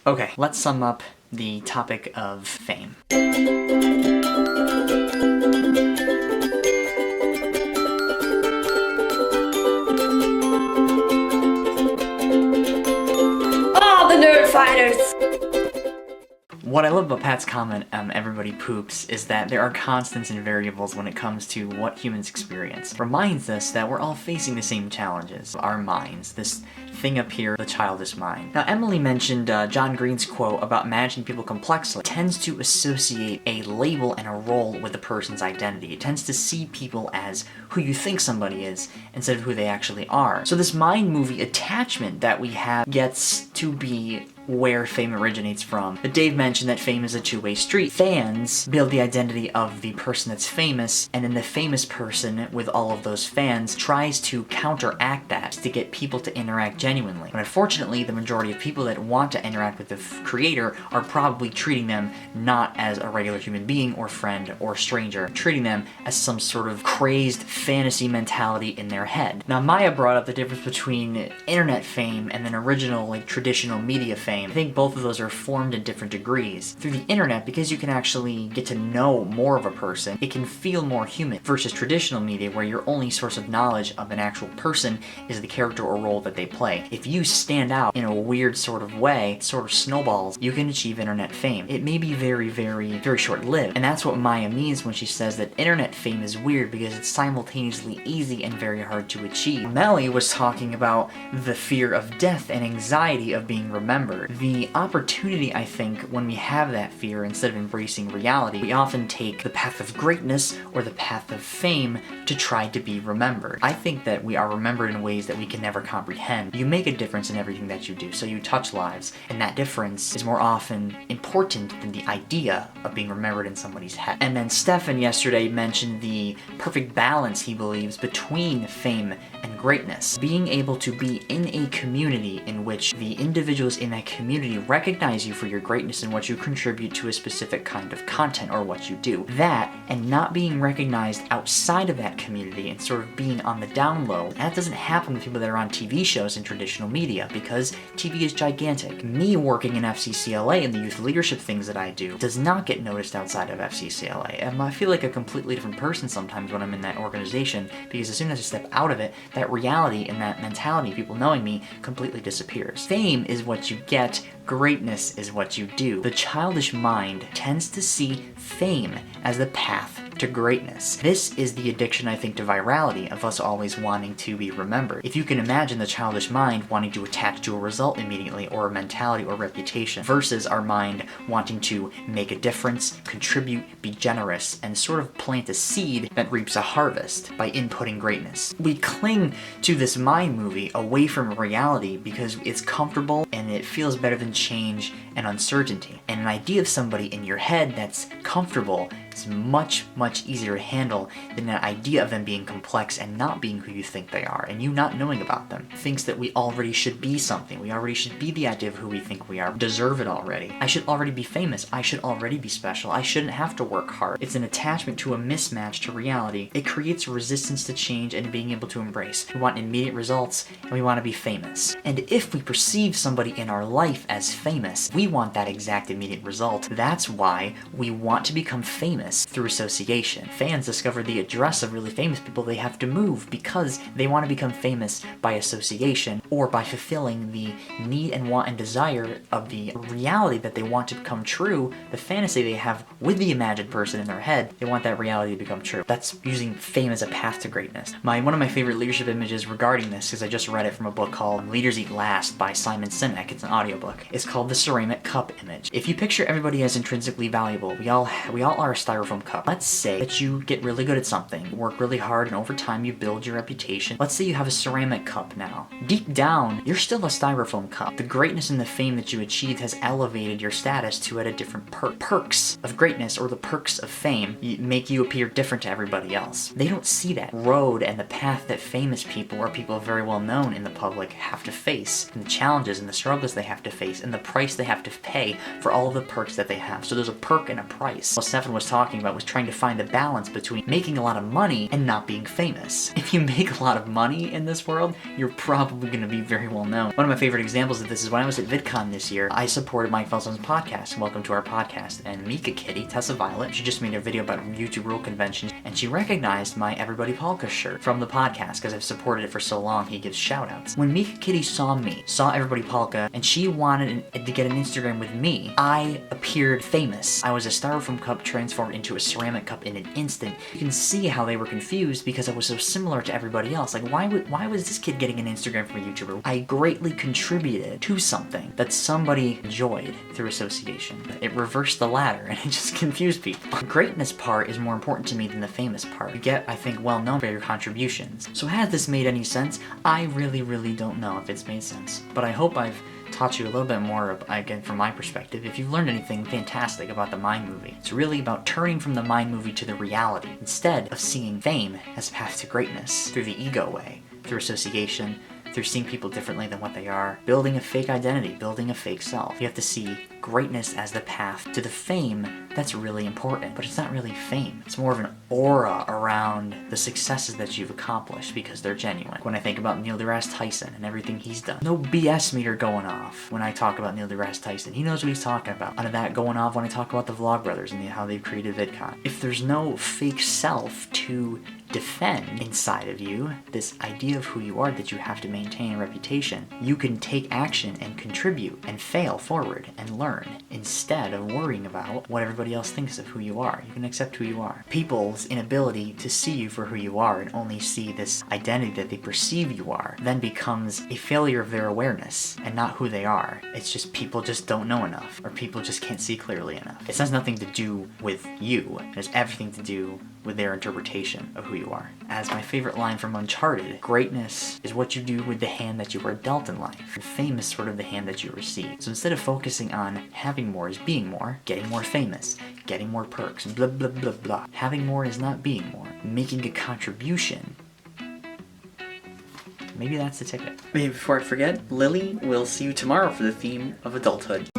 Okay, let's sum up the topic of fame. Oh, the nerd fighters! What I love about Pat's comment, everybody poops, is that there are constants and variables when it comes to what humans experience. It reminds us that we're all facing the same challenges. Our minds, this thing up here, the childish mind. Now, Emily mentioned John Green's quote about imagining people complexly. It tends to associate a label and a role with a person's identity. It tends to see people as who you think somebody is instead of who they actually are. So this mind movie attachment that we have gets to be where fame originates from. But Dave mentioned that fame is a two-way street. Fans build the identity of the person that's famous, and then the famous person with all of those fans tries to counteract that to get people to interact genuinely. But unfortunately, the majority of people that want to interact with the creator are probably treating them not as a regular human being or friend or stranger, treating them as some sort of crazed fantasy mentality in their head. Now, Maya brought up the difference between internet fame and then original, like, traditional media fame. I think both of those are formed in different degrees. Through the internet, because you can actually get to know more of a person, it can feel more human, versus traditional media where your only source of knowledge of an actual person is the character or role that they play. If you stand out in a weird sort of way, sort of snowballs, you can achieve internet fame. It may be very, very, very short-lived, and that's what Maya means when she says that internet fame is weird because it's simultaneously easy and very hard to achieve. Melly was talking about the fear of death and anxiety of being remembered. The opportunity, I think, when we have that fear, instead of embracing reality, we often take the path of greatness or the path of fame to try to be remembered. I think that we are remembered in ways that we can never comprehend. You make a difference in everything that you do, so you touch lives, and that difference is more often important than the idea of being remembered in somebody's head. And then Stefan yesterday mentioned the perfect balance, he believes, between fame and greatness. Being able to be in a community in which the individuals in that community recognize you for your greatness and what you contribute to a specific kind of content or what you do. That, and not being recognized outside of that community and sort of being on the down low, that doesn't happen with people that are on TV shows and traditional media, because TV is gigantic. Me working in FCCLA and the youth leadership things that I do does not get noticed outside of FCCLA. And I feel like a completely different person sometimes when I'm in that organization, because as soon as I step out of it, that reality and that mentality, people knowing me, completely disappears. Fame is what you get, greatness is what you do. The childish mind tends to see fame as the path to greatness. This is the addiction, I think, to virality, of us always wanting to be remembered. If you can imagine the childish mind wanting to attach to a result immediately, or a mentality or reputation, versus our mind wanting to make a difference, contribute, be generous, and sort of plant a seed that reaps a harvest by inputting greatness. We cling to this mind movie away from reality because it's comfortable and it feels better than change and uncertainty. And an idea of somebody in your head that's comfortable is much, much easier to handle than an idea of them being complex and not being who you think they are, and you not knowing about them. Thinks that we already should be something. We already should be the idea of who we think we are. Deserve it already. I should already be famous. I should already be special. I shouldn't have to work hard. It's an attachment to a mismatch to reality. It creates resistance to change and being able to embrace. We want immediate results, and we want to be famous. And if we perceive somebody in our life as famous, we want that exact immediate result. That's why we want to become famous through association. Fans discover the address of really famous people they have to move because they want to become famous by association, or by fulfilling the need and want and desire of the reality that they want to become true, the fantasy they have with the imagined person in their head. They want that reality to become true. That's using fame as a path to greatness. One of my favorite leadership images regarding this, because I just read it from a book called Leaders Eat Last by Simon Sinek. It's an audiobook. It's called the ceramic cup image. If you picture everybody as intrinsically valuable, we all are a styrofoam cup. Let's say that you get really good at something, work really hard, and over time you build your reputation. Let's say you have a ceramic cup now. Deep down, you're still a styrofoam cup. The greatness and the fame that you achieved has elevated your status to at a different perks of greatness, or the perks of fame, make you appear different to everybody else. They don't see that road and the path that famous people, or people very well known in the public, have to face, and the challenges and the struggles they have to face, and the price they have to pay for all of the perks that they have. So there's a perk and a price. Well, Stefan was talking talking about was trying to find the balance between making a lot of money and not being famous. If you make a lot of money in this world, you're probably going to be very well known. One of my favorite examples of this is when I was at VidCon this year, I supported Mike Felson's podcast, Welcome to Our Podcast, and Mika Kitty, Tessa Violet, she just made a video about YouTube rule conventions, and she recognized my Everybody Polka shirt from the podcast because I've supported it for so long. He gives shout outs. When Mika Kitty saw me, saw Everybody Polka, and she wanted to get an Instagram with me, I appeared famous. I was a styrofoam cup transformed into a ceramic cup in an instant. You can see how they were confused because I was so similar to everybody else. Like, why was this kid getting an Instagram from a YouTuber? I greatly contributed to something that somebody enjoyed through association. It reversed the ladder and it just confused people. The greatness part is more important to me than the famous part. You get, I think, well known for your contributions. So has this made any sense? I really don't know if it's made sense. But I hope I've taught you a little bit more, again, from my perspective. If you've learned anything fantastic about the Mind movie, it's really about turning from the Mind movie to the reality, instead of seeing fame as a path to greatness through the ego way, through association, through seeing people differently than what they are, building a fake identity, building a fake self. You have to see greatness as the path to the fame that's really important, but it's not really fame. It's more of an aura around the successes that you've accomplished because they're genuine. When I think about Neil deGrasse Tyson and everything he's done, no BS meter going off when I talk about Neil deGrasse Tyson. He knows what he's talking about. None of that going off when I talk about the Vlogbrothers and how they've created VidCon. If there's no fake self to defend inside of you, this idea of who you are that you have to maintain a reputation, you can take action and contribute and fail forward and learn instead of worrying about what everybody else thinks of who you are. You can accept who you are. People's inability to see you for who you are and only see this identity that they perceive you are then becomes a failure of their awareness and not who they are. It's just people just don't know enough, or people just can't see clearly enough. It has nothing to do with you. It has everything to do with their interpretation of who you are. As my favorite line from Uncharted, greatness is what you do with the hand that you are dealt in life. And fame is sort of the hand that you receive. So instead of focusing on having more is being more, getting more famous, getting more perks, blah blah blah blah. Having more is not being more. Making a contribution. Maybe that's the ticket. Maybe before I forget, Lily, we'll see you tomorrow for the theme of adulthood.